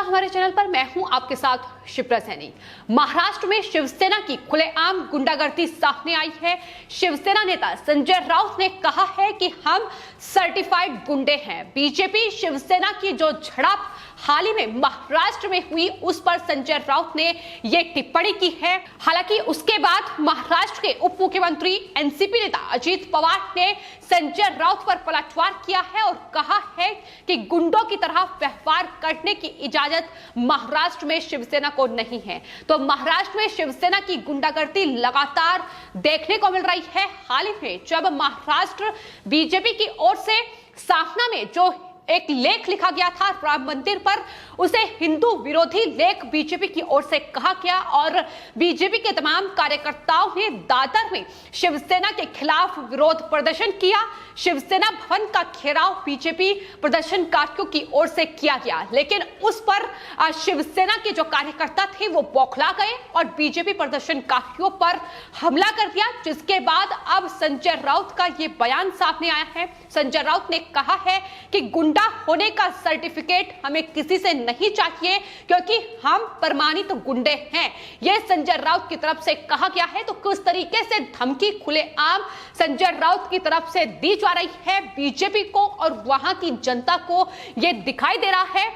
नमस्कार, हमारे चैनल पर मैं हूं आपके साथ शिप्रा सैनी। महाराष्ट्र में शिवसेना की खुलेआम गुंडागर्दी सामने आई है। शिवसेना नेता संजय राउत ने कहा है कि हम सर्टिफाइड गुंडे हैं। बीजेपी शिवसेना की जो झड़प हाल ही में महाराष्ट्र में हुई, उस पर संजय राउत ने यह टिप्पणी की है। हालांकि उसके बाद महाराष्ट्र के उप मुख्यमंत्री एनसीपी नेता अजित पवार ने संजय राउत पर पलटवार किया है और कहा है कि गुंडों की तरह व्यवहार करने की इजाजत महाराष्ट्र में शिवसेना को नहीं है। तो महाराष्ट्र में शिवसेना की गुंडागर्दी लगातार देखने को मिल रही है। हाल ही में जब महाराष्ट्र बीजेपी की ओर से साफना में जो एक लेख लिखा गया था राम मंदिर पर, उसे हिंदू विरोधी लेख बीजेपी की ओर से कहा गया और बीजेपी के तमाम कार्यकर्ताओं ने दादर में शिवसेना के खिलाफ विरोध प्रदर्शन किया। शिवसेना भवन का घेराव बीजेपी प्रदर्शनकारियों की ओर से किया गया, लेकिन उस पर शिवसेना के जो कार्यकर्ता थे वो बौखला गए और बीजेपी प्रदर्शनकारियों पर हमला कर दिया, जिसके बाद अब संजय राउत का ये बयान सामने आया है। संजय राउत ने कहा है कि गुंडा होने का सर्टिफिकेट हमें किसी से नहीं चाहिए, क्योंकि हम प्रमाणित गुंडे हैं। यह संजय राउत की तरफ से कहा गया है। तो किस तरीके से धमकी खुलेआम संजय राउत की तरफ से दी जा रही है बीजेपी को और वहां की जनता को, यह दिखाई दे रहा है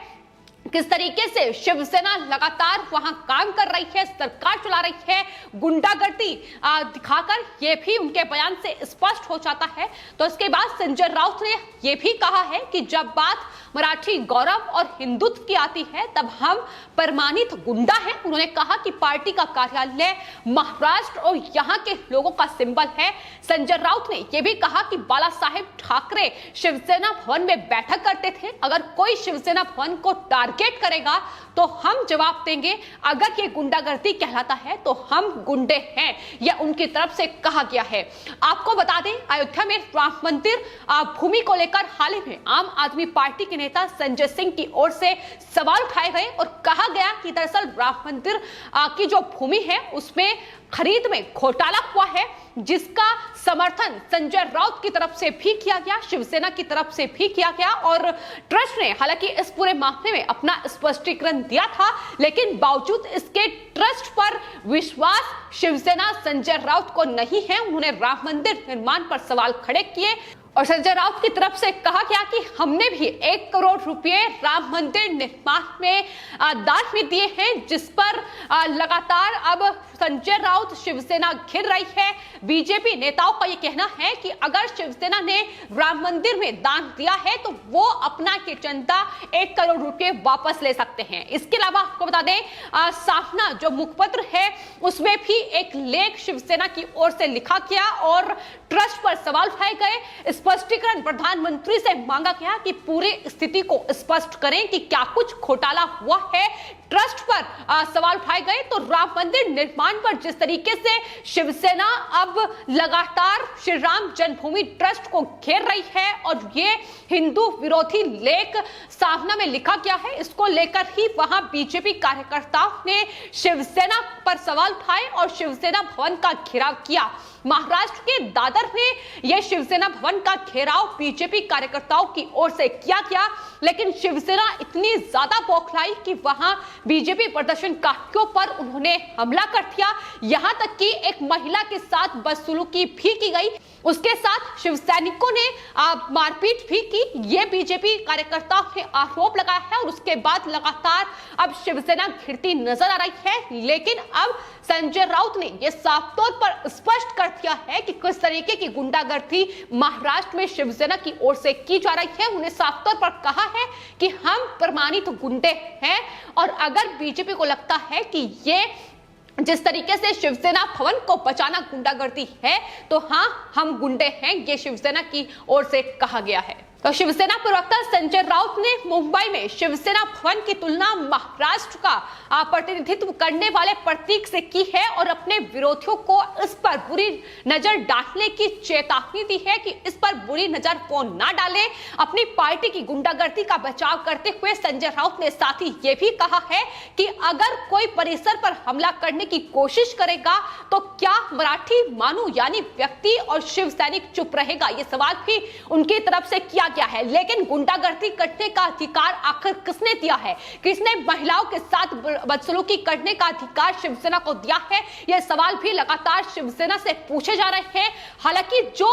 किस तरीके से शिवसेना लगातार वहां काम कर रही है, सरकार चला रही है, गुंडागर्दी दिखाकर। यह भी उनके बयान से स्पष्ट हो जाता है। तो इसके बाद संजय राउत ने यह भी कहा है कि जब बात मराठी गौरव और हिंदुत्व की आती है तब हम प्रमाणित गुंडा हैं। उन्होंने कहा कि पार्टी का कार्यालय महाराष्ट्र और यहाँ के लोगों का सिंबल है। संजय राउत ने यह भी कहा कि बाला साहेब ठाकरे शिवसेना भवन में बैठक करते थे। अगर कोई शिवसेना भवन को टारगेट करेगा तो हम जवाब देंगे। अगर ये गुंडागर्दी कहलाता है तो हम गुंडे हैं, यह उनकी तरफ से कहा गया है। आपको बता दें, अयोध्या में राम मंदिर भूमि को लेकर हाल ही में आम आदमी पार्टी के नेता संजय सिंह की ओर से सवाल उठाए गए और कहा गया कि दरअसल राम मंदिर की जो भूमि है उसमें खरीद में घोटाला हुआ है, जिसका समर्थन संजय राउत की तरफ से भी किया गया, शिवसेना की तरफ से भी किया गया। और ट्रस्ट ने हालांकि इस पूरे मामले में अपना स्पष्टीकरण दिया था, लेकिन बावजूद इसके ट्रस्ट पर विश्वास शिवसेना संजय राउत को नहीं है। उन्होंने राम मंदिर निर्माण पर सवाल खड़े किए और संजय राउत की तरफ से कहा गया कि हमने भी 1 करोड़ रुपए राम मंदिर निर्माण में दान में दिए हैं, जिस पर लगातार अब संजय राउत शिवसेना घिर रही है। बीजेपी नेताओं का यह कहना है कि अगर शिवसेना ने राम मंदिर में दान दिया है तो वो अपना की जनता 1 करोड़ रुपए वापस ले सकते हैं। इसके अलावा आपको बता दें, साफना जो मुखपत्र है उसमें भी एक लेख शिवसेना की ओर से लिखा गया और ट्रस्ट पर सवाल उठाए गए। स्पष्टीकरण प्रधानमंत्री से मांगा गया कि पूरी स्थिति को स्पष्ट करें कि क्या कुछ घोटाला हुआ है। ट्रस्ट पर सवाल उठाए गए। तो राम मंदिर निर्माण पर जिस तरीके से शिवसेना अब लगातार श्री राम जन्मभूमि ट्रस्ट को घेर रही है और ये हिंदू विरोधी लेख सामना में लिखा गया है, इसको लेकर ही वहां बीजेपी कार्यकर्ताओं ने शिवसेना पर सवाल उठाए और शिवसेना भवन का घेराव किया। महाराष्ट्र के दादर में यह शिवसेना भवन का घेराव बीजेपी कार्यकर्ताओं की ओर से किया गया, लेकिन शिवसेना इतनी ज्यादा बौखलाई कि वहां बीजेपी प्रदर्शनकारियों पर उन्होंने हमला कर दिया। यहां तक कि एक महिला के साथ बदसलूकी भी की गई, उसके साथ शिव सैनिकों ने मारपीट भी की। ये बीजेपी कार्यकर्ताओं ने आरोप लगाया है और उसके बाद लगातार अब शिवसेना घिरती नजर आ रही है। लेकिन अब संजय राउत ने यह साफ तौर पर स्पष्ट कर दिया है कि किस तरीके की गुंडागर्दी महाराष्ट्र में शिवसेना की ओर से की जा रही है। उन्हें साफ तौर पर कहा है कि हम प्रमाणित गुंडे हैं और अगर बीजेपी को लगता है कि ये जिस तरीके से शिवसेना भवन को बचाना गुंडागर्दी है तो हाँ, हम गुंडे हैं, ये शिवसेना की ओर से कहा गया है। तो शिवसेना प्रवक्ता संजय राउत ने मुंबई में शिवसेना भवन की तुलना महाराष्ट्र का प्रतिनिधित्व करने वाले प्रतीक से की है और अपने विरोधियों को इस पर बुरी नजर डालने की चेतावनी दी है कि इस पर बुरी नजर वो ना डाले। अपनी पार्टी की गुंडागर्दी का बचाव करते हुए संजय राउत ने साथ ही ये भी कहा है कि अगर कोई परिसर पर हमला करने की कोशिश करेगा तो क्या मराठी मानू यानी व्यक्ति और शिव सैनिक चुप रहेगा? ये सवाल भी उनकी तरफ से किया गया है, लेकिन गुंडागर्दी करने का अधिकार आखिर किसने दिया है? किसने महिलाओं के साथ बदसलूकी करने का अधिकार शिवसेना को दिया है? यह सवाल भी लगातार शिवसेना से पूछे जा रहे हैं। हालांकि जो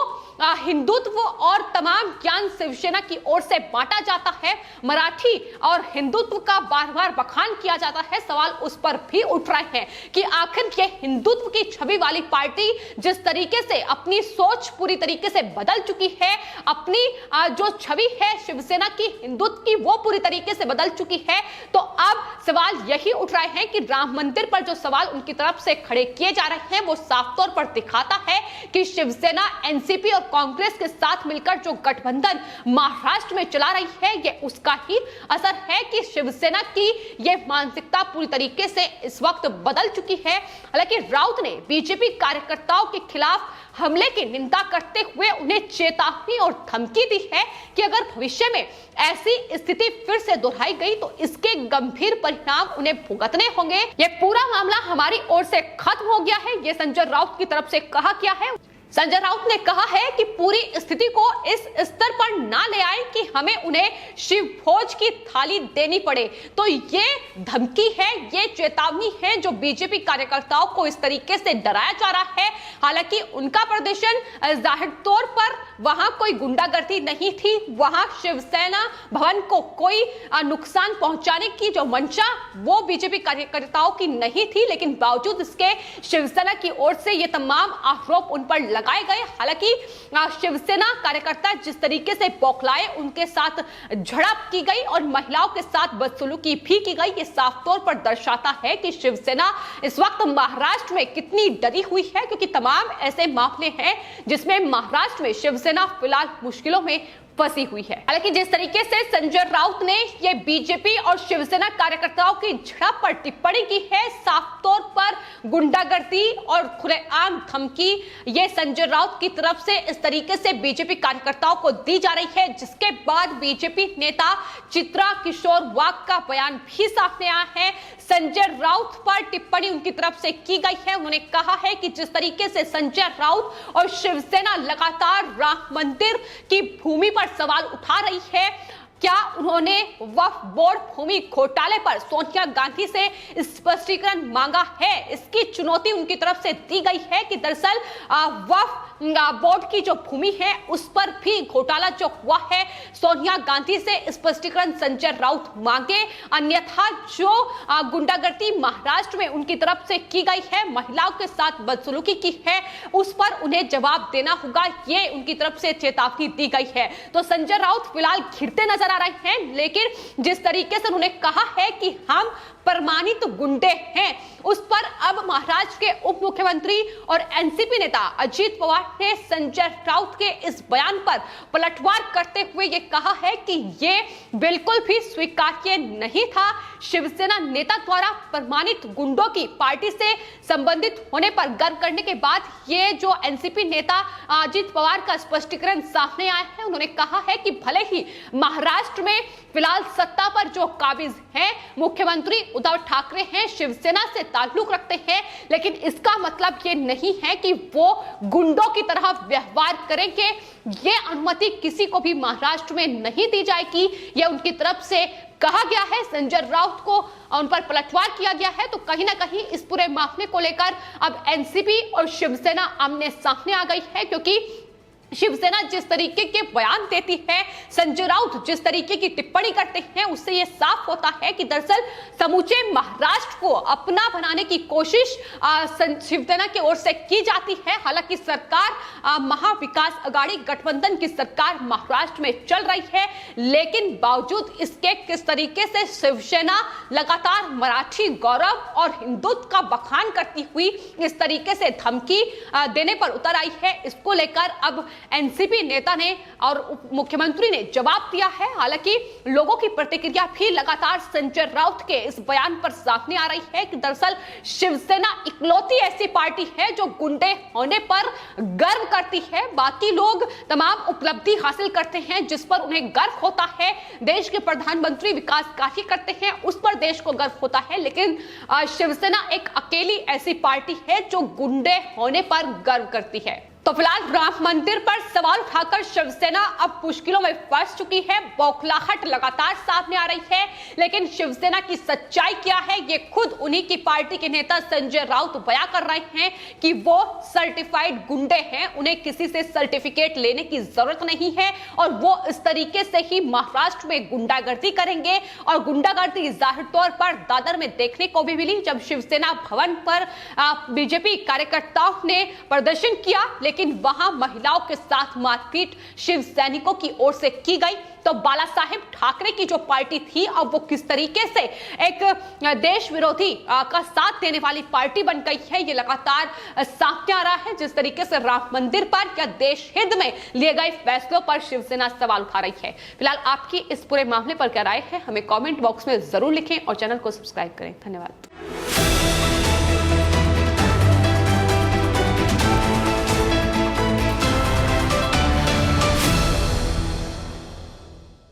हिंदुत्व और तमाम ज्ञान शिवसेना की ओर से बांटा जाता है, मराठी और हिंदुत्व का बार बार बखान किया जाता है, सवाल उस पर भी उठ रहे हैं कि आखिर ये हिंदुत्व की छवि वाली पार्टी जिस तरीके से अपनी सोच पूरी तरीके से बदल चुकी है, अपनी जो छवि है शिवसेना की हिंदुत्व की वो पूरी तरीके से बदल चुकी है, तो अब सवाल यही उठ रहे हैं कि राम मंदिर पर जो सवाल उनकी तरफ से खड़े किए जा रहे हैं वो साफ तौर पर दिखाता है कि शिवसेना एनसीपी और कांग्रेस के साथ मिलकर जो गठबंधन महाराष्ट्र में चला रही है, ये उसका ही असर है कि शिवसेना की ये मानसिकता पूरी तरीके से इस वक्त बदल चुकी है। हालांकि राउत ने बीजेपी कार्यकर्ताओं के खिलाफ हमले की निंदा करते हुए उन्हें चेतावनी और धमकी दी है कि अगर भविष्य में ऐसी स्थिति फिर से दोहराई गई तो इसके गंभीर परिणाम उन्हें भुगतने होंगे। ये पूरा मामला हमारी ओर से खत्म हो गया है, ये संजय राउत की तरफ से कहा गया है। संजय राउत ने कहा है कि पूरी स्थिति को इस स्तर पर ना ले आए कि हमें उन्हें शिव भोज की थाली देनी पड़े। तो ये धमकी है, ये चेतावनी है जो बीजेपी कार्यकर्ताओं को इस तरीके से डराया जा रहा है। हालांकि उनका प्रदर्शन जाहिर तौर पर वहां कोई गुंडागर्दी नहीं थी, वहां शिवसेना भवन को कोई नुकसान पहुंचाने की जो मंशा वो बीजेपी कार्यकर्ताओं की नहीं थी, लेकिन बावजूद इसके शिवसेना की ओर से ये तमाम आरोप उन पर लगाए गए। हालांकि शिवसेना कार्यकर्ता जिस तरीके से बौखलाए, उनके साथ झड़प की गई और महिलाओं के साथ बदसलूकी भी की गई, ये साफ तौर पर दर्शाता है कि शिवसेना इस वक्त महाराष्ट्र में कितनी डरी हुई है, क्योंकि तमाम ऐसे मामले हैं जिसमें महाराष्ट्र में शिवसेना फिलहाल मुश्किलों में फंसी हुई है। हालांकि जिस तरीके से संजय राउत ने ये बीजेपी और शिवसेना कार्यकर्ताओं की झड़प पर टिप्पणी की है, साफ तौर पर गुंडागर्दी और खुलेआम धमकी ये संजय राउत की तरफ से इस तरीके से बीजेपी कार्यकर्ताओं को दी जा रही है, जिसके बाद बीजेपी नेता चित्रा किशोर वाघ का बयान भी सामने आया है। संजय राउत पर टिप्पणी उनकी तरफ से की गई है। उन्होंने कहा है कि जिस तरीके से संजय राउत और शिवसेना लगातार राम मंदिर की भूमि पर सवाल उठा रही है, क्या उन्होंने वक्फ बोर्ड भूमि घोटाले पर सोनिया गांधी से स्पष्टीकरण मांगा है? इसकी चुनौती उनकी तरफ से दी गई है कि दरअसल वक्फ बोर्ड की जो भूमि है उस पर भी घोटाला जो हुआ है, सोनिया गांधी से स्पष्टीकरण संजय राउत मांगे, अन्यथा जो गुंडागर्दी महाराष्ट्र में उनकी तरफ से की गई है, महिलाओं के साथ बदसलूकी की है, उस पर उन्हें जवाब देना होगा, ये उनकी तरफ से चेतावनी दी गई है। तो संजय राउत फिलहाल घिरते नजर आ रहे हैं, लेकिन जिस तरीके से उन्होंने कहा है कि हम प्रमाणित गुंडे हैं, उस पर अब महाराष्ट्र के उप मुख्यमंत्री और एनसीपी नेता अजीत पवार ने संजय राउत के इस बयान पर पलटवार करते हुए ये कहा है कि ये बिल्कुल भी स्वीकार्य नहीं था। शिवसेना नेता द्वारा प्रमाणित गुंडों की पार्टी से संबंधित होने पर गर्व करने के बाद ये जो एनसीपी नेता अजीत पवार का स्पष्टीकरण सामने आया है, उन्होंने कहा है कि भले ही महाराष्ट्र में फिलहाल सत्ता पर जो काबिज हैं मुख्यमंत्री उद्धव ठाकरे हैं, शिवसेना से ताल्लुक रखते हैं, लेकिन इसका मतलब ये नहीं है कि वो गुंडों की तरह व्यवहार करेंगे। ये अनुमति किसी को भी महाराष्ट्र में नहीं दी जाएगी, ये उनकी तरफ से कहा गया है। संजय राउत को उन पर पलटवार किया गया है। तो कहीं ना कहीं इस पूरे मामले को लेकर अब एनसीपी और शिवसेना आमने सामने आ गई है, क्योंकि शिवसेना जिस तरीके के बयान देती है, संजय राउत जिस तरीके की टिप्पणी करते हैं, उससे यह साफ होता है कि दरअसल समूचे महाराष्ट्र को अपना बनाने की कोशिश शिवसेना की ओर से की जाती है। हालांकि सरकार महाविकास अघाड़ी गठबंधन की सरकार महाराष्ट्र में चल रही है, लेकिन बावजूद इसके किस तरीके से शिवसेना लगातार मराठी गौरव और हिंदुत्व का बखान करती हुई इस तरीके से धमकी देने पर उतर आई है, इसको लेकर अब एनसीपी नेता ने और उप मुख्यमंत्री ने जवाब दिया है। हालांकि लोगों की प्रतिक्रिया भी लगातार संजय राउत के इस बयान पर सामने आ रही है कि दरअसल शिवसेना इकलौती ऐसी पार्टी है जो गुंडे होने पर गर्व करती है। बाकी लोग तमाम उपलब्धि हासिल करते हैं जिस पर उन्हें गर्व होता है, देश के प्रधानमंत्री विकास कार्य करते हैं उस पर देश को गर्व होता है, लेकिन शिवसेना एक अकेली ऐसी पार्टी है जो गुंडे होने पर गर्व करती है। तो फिलहाल राम मंदिर पर सवाल उठाकर शिवसेना अब मुश्किलों में फंस चुकी है। बौखलाहट लगातार सामने आ रही है, लेकिन शिवसेना की सच्चाई क्या है ये खुद उन्हीं की पार्टी के नेता संजय राउत बयां कर रहे हैं कि वो सर्टिफाइड गुंडे हैं, उन्हें किसी से सर्टिफिकेट लेने की जरूरत नहीं है और वो इस तरीके से ही महाराष्ट्र में गुंडागर्दी करेंगे। और गुंडागर्दी जाहिर तौर पर दादर में देखने को भी मिली, जब शिवसेना भवन पर बीजेपी कार्यकर्ताओं ने प्रदर्शन किया, लेकिन वहां महिलाओं के साथ मारपीट शिव सैनिकों की ओर से की गई। तो बाला साहेब ठाकरे की जो पार्टी थी, अब वो किस तरीके से एक देश विरोधी का साथ देने वाली पार्टी बन गई है, ये लगातार सामने आ रहा है। जिस तरीके से राम मंदिर पर या देश हित में लिए गए फैसलों पर शिवसेना सवाल उठा रही है। फिलहाल आपकी इस पूरे मामले पर क्या राय है, हमें कमेंट बॉक्स में जरूर लिखें और चैनल को सब्सक्राइब करें। धन्यवाद।